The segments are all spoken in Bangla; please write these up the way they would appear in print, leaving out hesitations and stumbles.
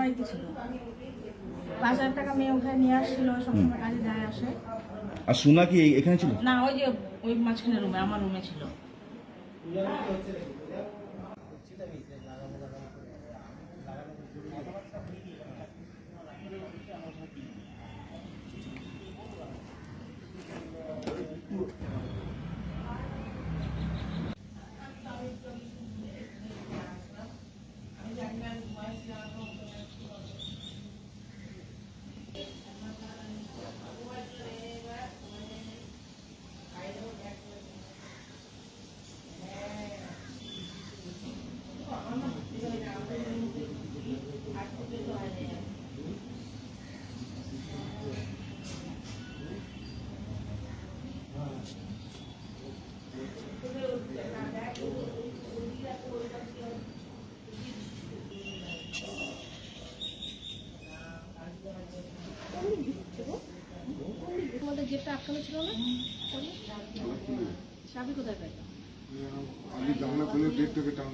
বাড়িতে ছিল। 5,000 টাকা মেয়ে উঠায় নিয়ে আসছিল, সবসময় কাজে যায় আসে। আর সোনা কি এখানে ছিল? না, ওই যে ওই মাঝখানে রুমে, আমার রুমে ছিল। তোমাদের গেটটা আটকানো ছিল না? চাবি কোথায় পাই? আমি জানলা খুলে গেটটাকে টান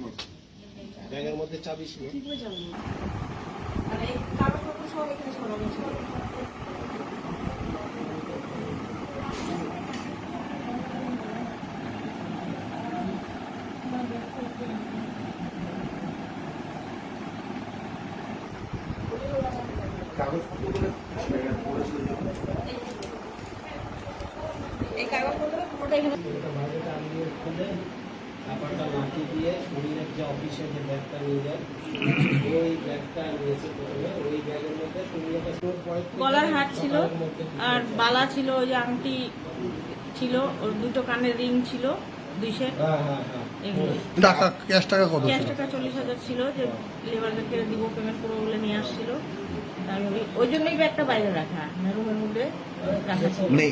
ব্যাগের মধ্যে চাবি ছিল। ঠিক হয়ে যাবে। আর এই কাগজপত্র সব এখানে ছড়ানো ছিল। এই কাগজপত্র পুরোটা এখানে। ব্যাপারটা লাঠি দিয়ে শরীরের যে অফিসে যে ব্যাগটা নিয়ে যায় ওই ব্যাগটা নিয়েছে প্রথমে। ওই ব্যাগের মধ্যে গলার হার ছিল, আর বালা ছিল, ওই যে আংটি ছিল, ওর দুটো কানের রিং ছিল, 2 সেট। এগুলো টাকা ক্যাশ টাকা কত ক্যাশ টাকা 40,000 ছিল, যে লেবারদেরকে দিব পেমেন্ট করবো বলে নিয়ে আসছিল। ওই জন্যই ব্যাগটা বাইরে রাখা, রুমের মধ্যে রাখা ছিল। মানে